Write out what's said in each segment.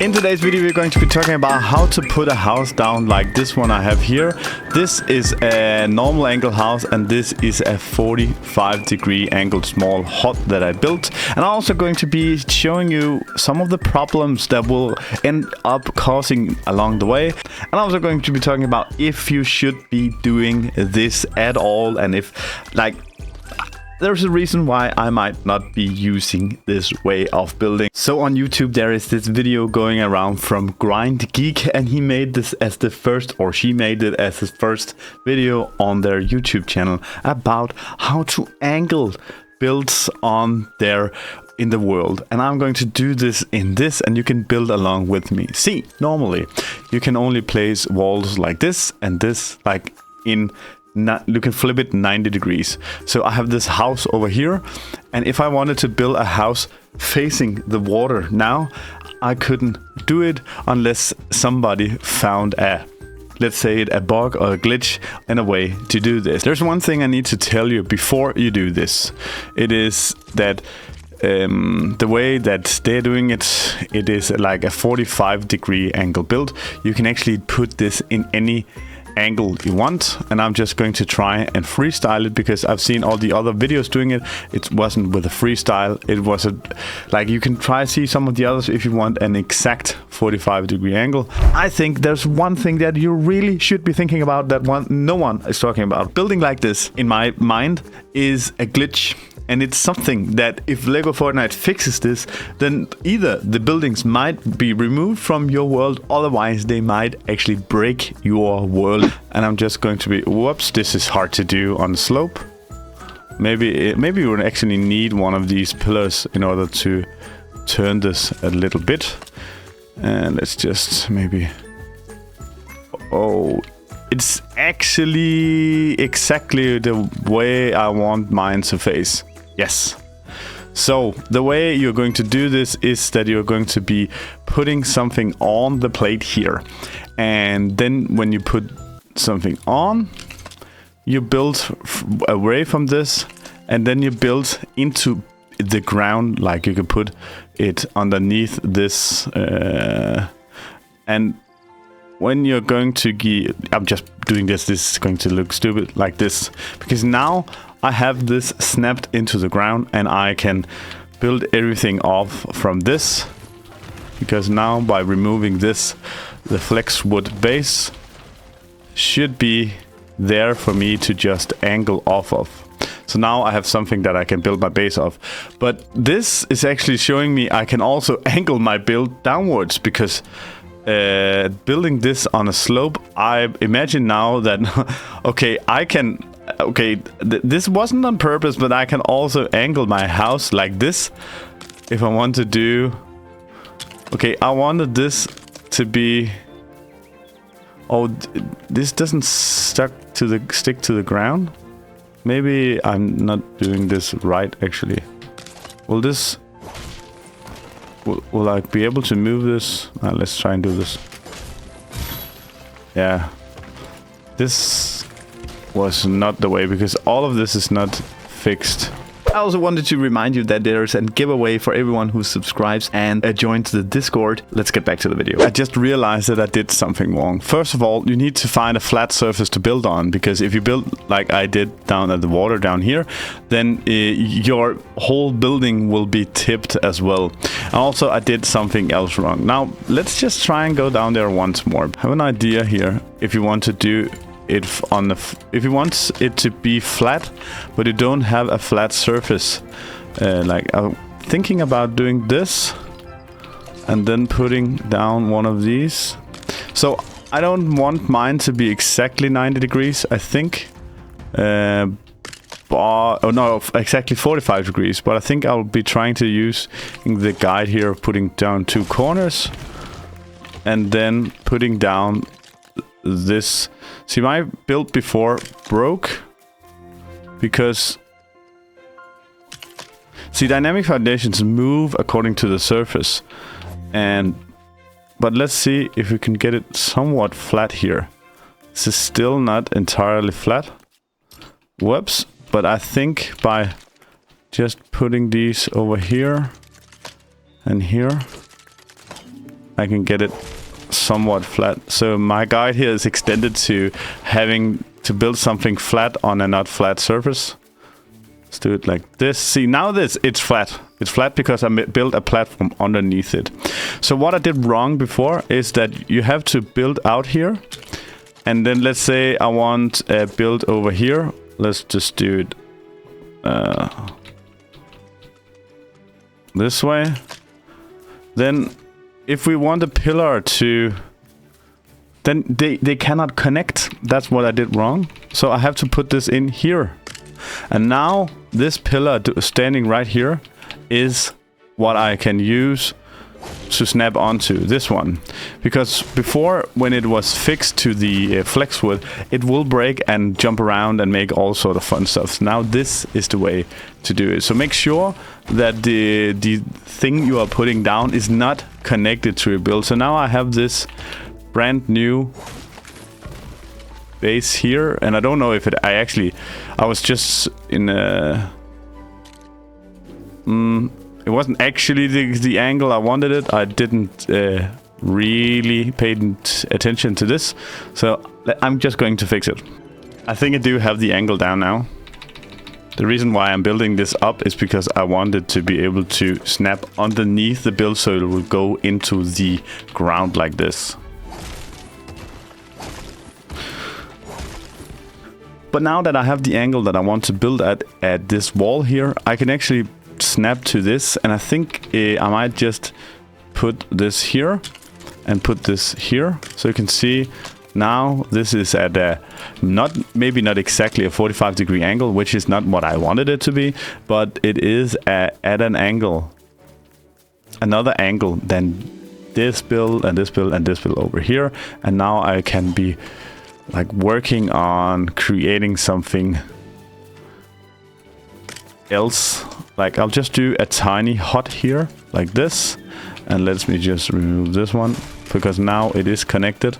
In today's video, we're going to be talking about how to put a house down like this one I have here. This is a normal angle house, and this is a 45-degree angled small hut that I built. And I'm also going to be showing you some of the problems that will end up causing along the way. And I'm also going to be talking about if you should be doing this at all, and if, like, there's a reason why I might not be using this way of building. So on YouTube there is this video going around from Grind Geek, and he made this as the first, or she made it as his first video on their YouTube channel about how to angle builds on there in the world. And I'm going to do this in this, and you can build along with me. See, normally you can only place walls like this and this, like in you can flip it 90 degrees. So I have this house over here, and if I wanted to build a house facing the water now, I couldn't do it unless somebody found a, let's say it, a bug or a glitch in a way to do this. There's one thing I need to tell you before you do this. It is that the way that they're doing it, it is like a 45-degree angle build. You can actually put this in any angle you want, and I'm just going to try and freestyle it because I've seen all the other videos doing it. It wasn't with a freestyle, it was a, like, you can try see some of the others if you want an exact 45-degree angle. I think there's one thing that you really should be thinking about that no one is talking about. Building like this, in my mind, is a glitch. And it's something that if Lego Fortnite fixes this, then either the buildings might be removed from your world, otherwise they might actually break your world. And I'm just going to be, whoops, this is hard to do on the slope. Maybe you would actually need one of these pillars in order to turn this a little bit. And let's just maybe, oh, it's actually exactly the way I want mine to face. Yes. So the way you're going to do this is that you're going to be putting something on the plate here. And then when you put something on, you build away from this, and then you build into the ground, like you can put it underneath this. And when you're going to I'm just doing this is going to look stupid like this, because now I have this snapped into the ground, and I can build everything off from this, because now by removing this, the flex wood base should be there for me to just angle off of. So now I have something that I can build my base off. But this is actually showing me I can also angle my build downwards, because building this on a slope, I imagine now that okay, I can, okay, this wasn't on purpose, but I can also angle my house like this if I want to do, okay, I wanted this to be, oh, this doesn't stick to the ground. Maybe I'm not doing this right actually. Will I be able to move this? Let's try and do this. Yeah. This was not the way, because all of this is not fixed. I also wanted to remind you that there's a giveaway for everyone who subscribes and joins the Discord. Let's get back to the video. I just realized that I did something wrong. First of all, you need to find a flat surface to build on, because if you build like I did down at the water down here, then your whole building will be tipped as well. And also, I did something else wrong. Now, let's just try and go down there once more. I have an idea here. If you want to do it on the, if you want it to be flat, but you don't have a flat surface, like I'm thinking about doing this and then putting down one of these. So I don't want mine to be exactly 90 degrees, I think, oh no, exactly 45 degrees, but I think I'll be trying to use the guide here of putting down 2 corners and then putting down this. See, my build before broke because, see, dynamic foundations move according to the surface, but let's see if we can get it somewhat flat here. This is still not entirely flat. Whoops. But I think by just putting these over here and here, I can get it somewhat flat. So my guide here is extended to having to build something flat on a not flat surface. Let's do it like this. See, now it's flat. It's flat because I built a platform underneath it. So what I did wrong before is that you have to build out here. And then let's say I want a build over here. Let's just do it this way. Then if we want a pillar to... Then they cannot connect. That's what I did wrong. So I have to put this in here. And now this pillar standing right here is what I can use to snap onto this one. Because before, when it was fixed to the flex wood, it will break and jump around and make all sort of fun stuff. Now this is the way to do it. So make sure that the thing you are putting down is not connected to your build. So now I have this brand new base here, and I don't know if I was just in a it wasn't actually the angle I wanted it. I didn't really pay attention to this, so I'm just going to fix it. I think I do have the angle down now. The reason why I'm building this up is because I wanted to be able to snap underneath the build so it will go into the ground like this. But now that I have the angle that I want to build at this wall here, I can actually snap to this, and I think I might just put this here and put this here. So you can see now this is at a maybe not exactly a 45-degree angle, which is not what I wanted it to be, but it is at an angle, another angle than this build and this build and this build over here. And now I can be like working on creating something else. Like I'll just do a tiny hut here like this, and let me just remove this one because now it is connected.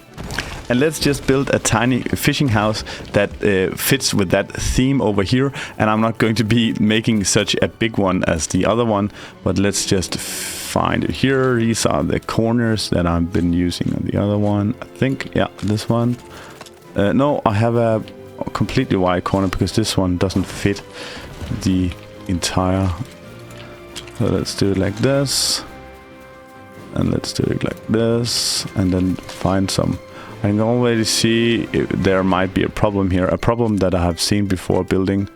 And let's just build a tiny fishing house that fits with that theme over here. And I'm not going to be making such a big one as the other one, but let's just find it here. These are the corners that I've been using on the other one. I think, yeah, this one. No, I have a completely wide corner because this one doesn't fit the entire. So let's do it like this. And let's do it like this. And then find some. I can already see there might be a problem here. A problem that I have seen before building.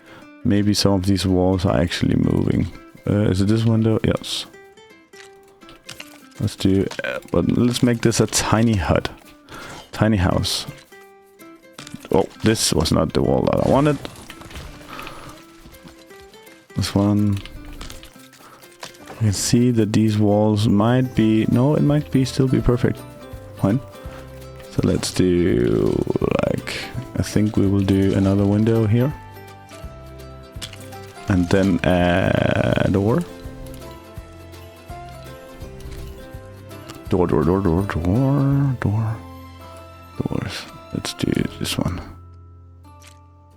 Maybe some of these walls are actually moving. Is it this window? Yes. Let's do, but let's make this a tiny hut. Tiny house. Oh, this was not the wall that I wanted. This one. You can see that these walls might be, no, it might be still be perfect. Fine. So let's do like, I think we will do another window here. And then a door. Doors. Let's do this one.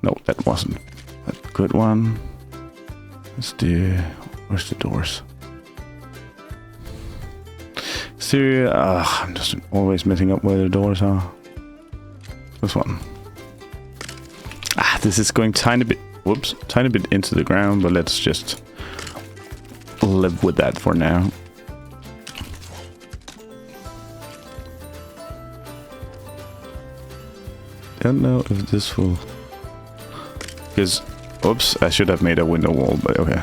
No, that wasn't a good one. Let's do, where's the doors? See, I'm just always messing up where the doors are. This one. This is going tiny bit, whoops, tiny bit into the ground, but let's just live with that for now. Don't know if this will, because, oops, I should have made a window wall, but okay.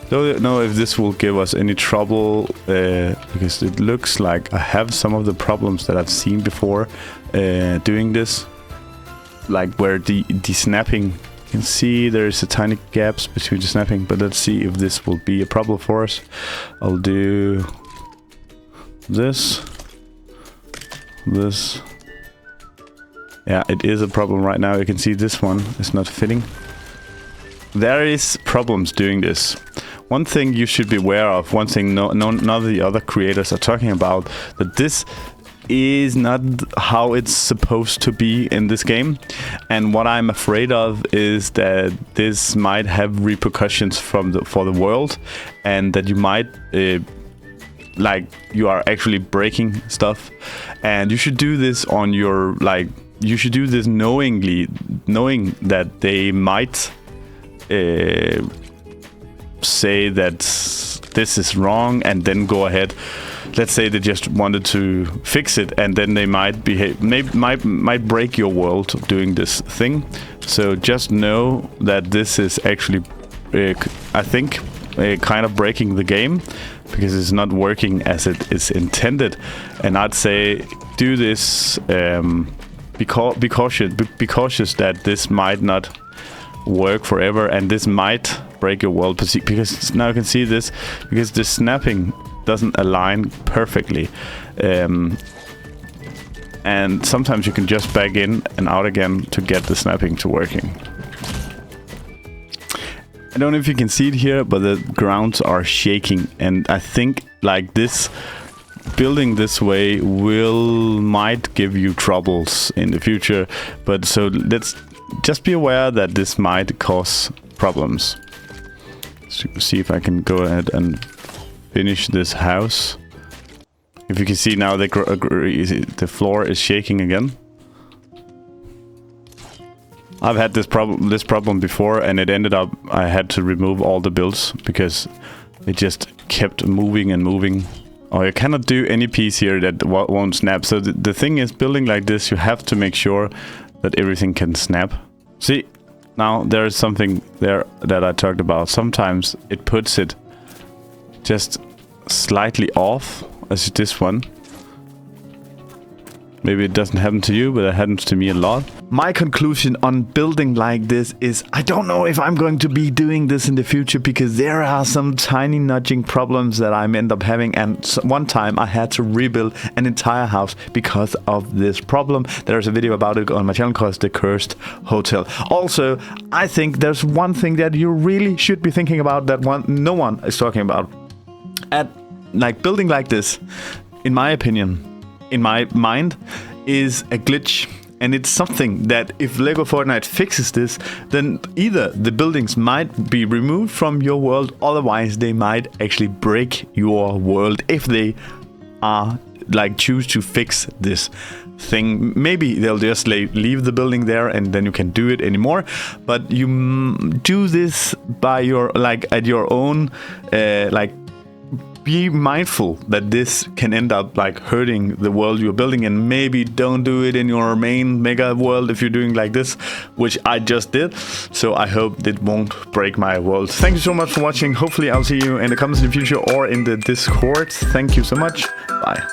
Don't know if this will give us any trouble, because it looks like I have some of the problems that I've seen before doing this, like where the snapping, you can see there's a tiny gaps between the snapping, but let's see if this will be a problem for us. I'll do this. Yeah, it is a problem right now. You can see this one is not fitting. There is problems doing this. One thing you should be aware of, one thing none of the other creators are talking about, that this is not how it's supposed to be in this game. And what I'm afraid of is that this might have repercussions for the world, and that you might like you are actually breaking stuff. And you should do this on your, like, you should do this knowing that they might say that this is wrong, and then go ahead. Let's say they just wanted to fix it, and then they might might break your world doing this thing. So just know that this is actually, I think, kind of breaking the game, because it's not working as it is intended. And I'd say do this. Be cautious that this might not work forever, and this might break your world, because now you can see this, because the snapping doesn't align perfectly, and sometimes you can just back in and out again to get the snapping to working. I don't know if you can see it here, but the grounds are shaking, and I think like this building this way might give you troubles in the future. But so let's just be aware that this might cause problems. So see if I can go ahead and finish this house. If you can see now, the floor is shaking again. I've had this problem before, and it ended up I had to remove all the builds because it just kept moving and moving. Oh, you cannot do any piece here that won't snap. So the thing is, building like this, you have to make sure that everything can snap. See, now there is something there that I talked about. Sometimes it puts it just slightly off, as this one. Maybe it doesn't happen to you, but it happens to me a lot. My conclusion on building like this is I don't know if I'm going to be doing this in the future, because there are some tiny nudging problems that I end up having. And one time I had to rebuild an entire house because of this problem. There's a video about it on my channel called The Cursed Hotel. Also, I think there's one thing that you really should be thinking about that no one is talking about. At like building like this, in my opinion, in my mind, is a glitch, and it's something that if Lego Fortnite fixes this, then either the buildings might be removed from your world, otherwise they might actually break your world if they are like choose to fix this thing. Maybe they'll just leave the building there and then you can do it anymore, but you do this by your at your own be mindful that this can end up like hurting the world you're building, and maybe don't do it in your main mega world if you're doing like this, which I just did. So I hope it won't break my world. Thank you so much for watching. Hopefully I'll see you in the comments in the future or in the Discord. Thank you so much. Bye.